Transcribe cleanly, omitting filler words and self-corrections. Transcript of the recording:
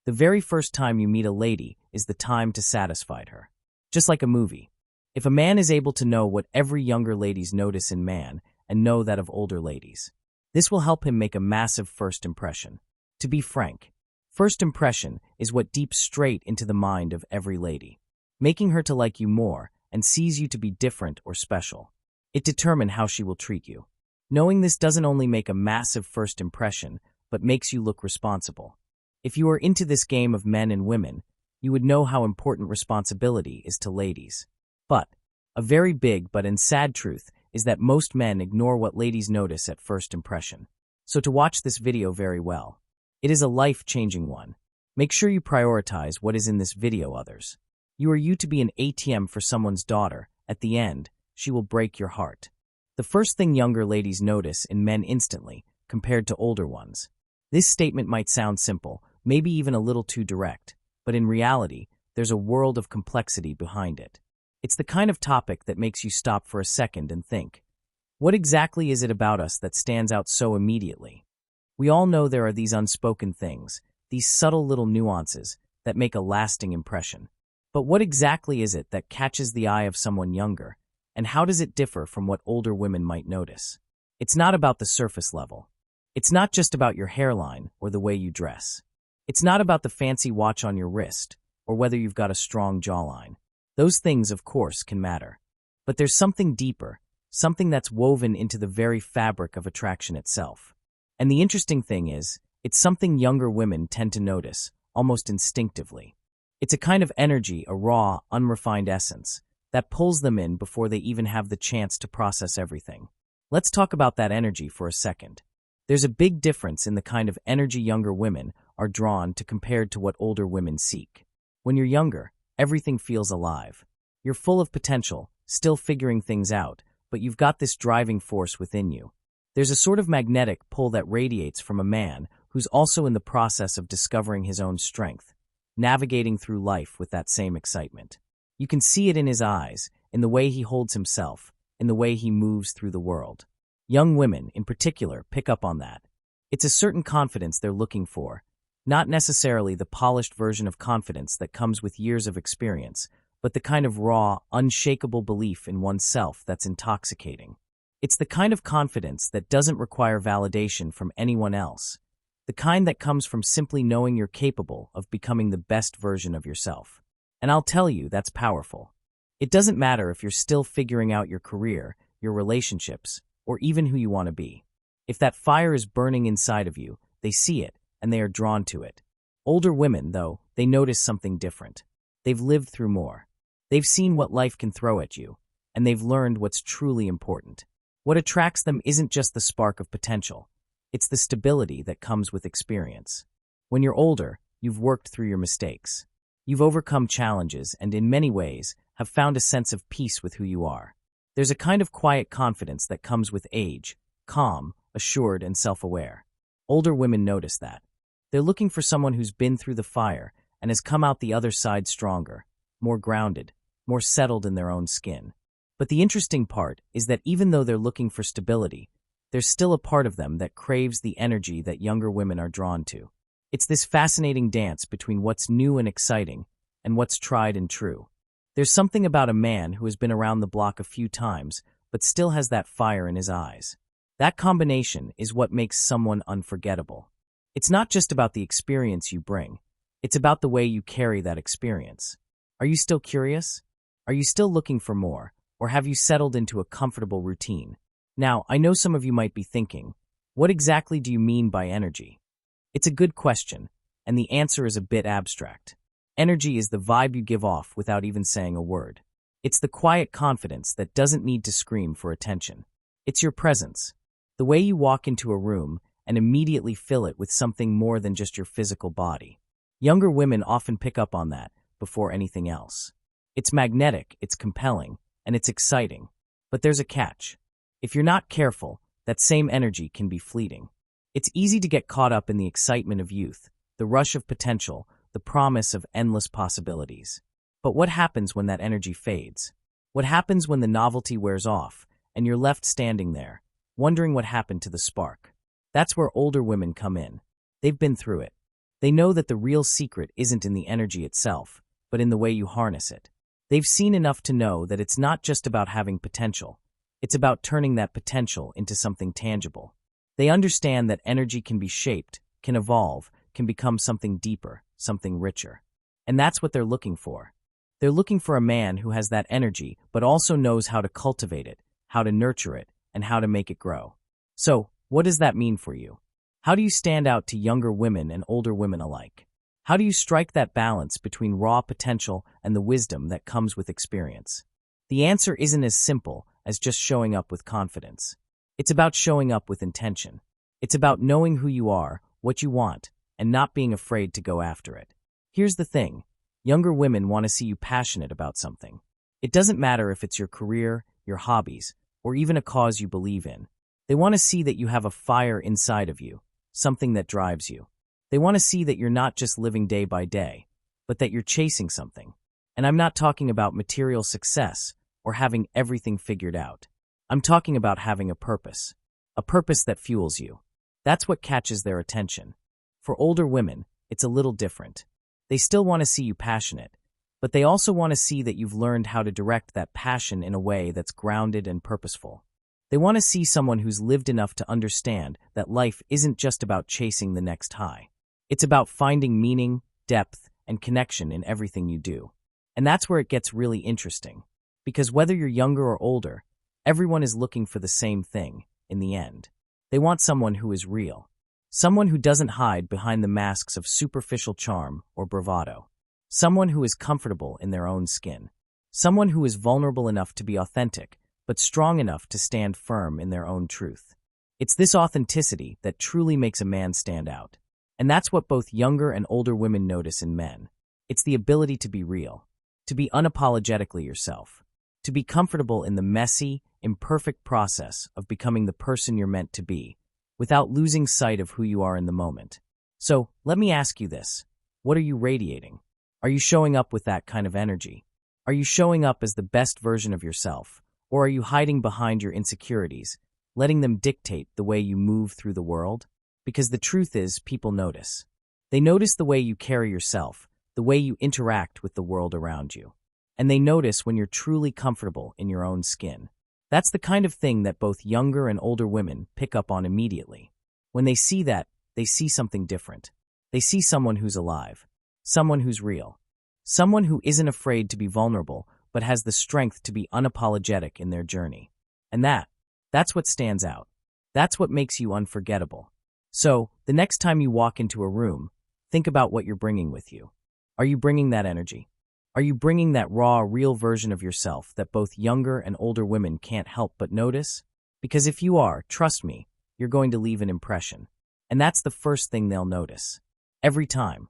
The very first time you meet a lady is the time to satisfy her. Just like a movie. If a man is able to know what every younger ladies notice in man and know that of older ladies, this will help him make a massive first impression. To be frank, first impression is what deeps straight into the mind of every lady, making her to like you more and sees you to be different or special. It determines how she will treat you. Knowing this doesn't only make a massive first impression, but makes you look responsible. If you are into this game of men and women, you would know how important responsibility is to ladies. But a very big but sad truth is that most men ignore what ladies notice at first impression. So to watch this video very well. It is a life-changing one. Make sure you prioritize what is in this video others. You are to be an ATM for someone's daughter. At the end, she will break your heart. The first thing younger ladies notice in men instantly, compared to older ones. This statement might sound simple, maybe even a little too direct, but in reality, there's a world of complexity behind it. It's the kind of topic that makes you stop for a second and think, what exactly is it about us that stands out so immediately? We all know there are these unspoken things, these subtle little nuances that make a lasting impression. But what exactly is it that catches the eye of someone younger, and how does it differ from what older women might notice? It's not about the surface level. It's not just about your hairline or the way you dress. It's not about the fancy watch on your wrist or whether you've got a strong jawline. Those things, of course, can matter. But there's something deeper, something that's woven into the very fabric of attraction itself. And the interesting thing is, it's something younger women tend to notice, almost instinctively. It's a kind of energy, a raw, unrefined essence, that pulls them in before they even have the chance to process everything. Let's talk about that energy for a second. There's a big difference in the kind of energy younger women are drawn to compared to what older women seek. When you're younger, everything feels alive. You're full of potential, still figuring things out, but you've got this driving force within you. There's a sort of magnetic pull that radiates from a man who's also in the process of discovering his own strength, navigating through life with that same excitement. You can see it in his eyes, in the way he holds himself, in the way he moves through the world. Young women, in particular, pick up on that. It's a certain confidence they're looking for, not necessarily the polished version of confidence that comes with years of experience, but the kind of raw, unshakable belief in oneself that's intoxicating. It's the kind of confidence that doesn't require validation from anyone else, the kind that comes from simply knowing you're capable of becoming the best version of yourself. And I'll tell you, that's powerful. It doesn't matter if you're still figuring out your career, your relationships, or even who you want to be. If that fire is burning inside of you, they see it, and they are drawn to it. Older women, though, they notice something different. They've lived through more. They've seen what life can throw at you, and they've learned what's truly important. What attracts them isn't just the spark of potential. It's the stability that comes with experience. When you're older, you've worked through your mistakes. You've overcome challenges and, in many ways, have found a sense of peace with who you are. There's a kind of quiet confidence that comes with age, calm, assured, and self-aware. Older women notice that. They're looking for someone who's been through the fire and has come out the other side stronger, more grounded, more settled in their own skin. But the interesting part is that even though they're looking for stability, there's still a part of them that craves the energy that younger women are drawn to. It's this fascinating dance between what's new and exciting and what's tried and true. There's something about a man who has been around the block a few times but still has that fire in his eyes. That combination is what makes someone unforgettable. It's not just about the experience you bring. It's about the way you carry that experience. Are you still curious? Are you still looking for more? Or have you settled into a comfortable routine? Now, I know some of you might be thinking, what exactly do you mean by energy? It's a good question, and the answer is a bit abstract. Energy is the vibe you give off without even saying a word. It's the quiet confidence that doesn't need to scream for attention. It's your presence, the way you walk into a room and immediately fill it with something more than just your physical body. Younger women often pick up on that before anything else. It's magnetic, it's compelling, and it's exciting. But there's a catch. If you're not careful, that same energy can be fleeting. It's easy to get caught up in the excitement of youth, the rush of potential, the promise of endless possibilities. But what happens when that energy fades? What happens when the novelty wears off, and you're left standing there, wondering what happened to the spark? That's where older women come in. They've been through it. They know that the real secret isn't in the energy itself, but in the way you harness it. They've seen enough to know that it's not just about having potential. It's about turning that potential into something tangible. They understand that energy can be shaped, can evolve, can become something deeper, something richer. And that's what they're looking for. They're looking for a man who has that energy, but also knows how to cultivate it, how to nurture it, and how to make it grow. So, what does that mean for you? How do you stand out to younger women and older women alike? How do you strike that balance between raw potential and the wisdom that comes with experience? The answer isn't as simple as just showing up with confidence. It's about showing up with intention. It's about knowing who you are, what you want, and not being afraid to go after it. Here's the thing. Younger women want to see you passionate about something. It doesn't matter if it's your career, your hobbies, or even a cause you believe in. They want to see that you have a fire inside of you, something that drives you. They want to see that you're not just living day by day, but that you're chasing something. And I'm not talking about material success or having everything figured out. I'm talking about having a purpose that fuels you. That's what catches their attention. For older women, it's a little different. They still want to see you passionate, but they also want to see that you've learned how to direct that passion in a way that's grounded and purposeful. They want to see someone who's lived enough to understand that life isn't just about chasing the next high. It's about finding meaning, depth, and connection in everything you do. And that's where it gets really interesting. Because whether you're younger or older, everyone is looking for the same thing, in the end. They want someone who is real. Someone who doesn't hide behind the masks of superficial charm or bravado. Someone who is comfortable in their own skin. Someone who is vulnerable enough to be authentic, but strong enough to stand firm in their own truth. It's this authenticity that truly makes a man stand out. And that's what both younger and older women notice in men. It's the ability to be real, to be unapologetically yourself, to be comfortable in the messy, imperfect process of becoming the person you're meant to be, without losing sight of who you are in the moment. So, let me ask you this. What are you radiating? Are you showing up with that kind of energy? Are you showing up as the best version of yourself? Or are you hiding behind your insecurities, letting them dictate the way you move through the world? Because the truth is, people notice. They notice the way you carry yourself, the way you interact with the world around you. And they notice when you're truly comfortable in your own skin. That's the kind of thing that both younger and older women pick up on immediately. When they see that, they see something different. They see someone who's alive, someone who's real, someone who isn't afraid to be vulnerable but has the strength to be unapologetic in their journey. And that's what stands out. That's what makes you unforgettable. So, the next time you walk into a room, think about what you're bringing with you. Are you bringing that energy? Are you bringing that raw, real version of yourself that both younger and older women can't help but notice? Because if you are, trust me, you're going to leave an impression. And that's the first thing they'll notice. Every time.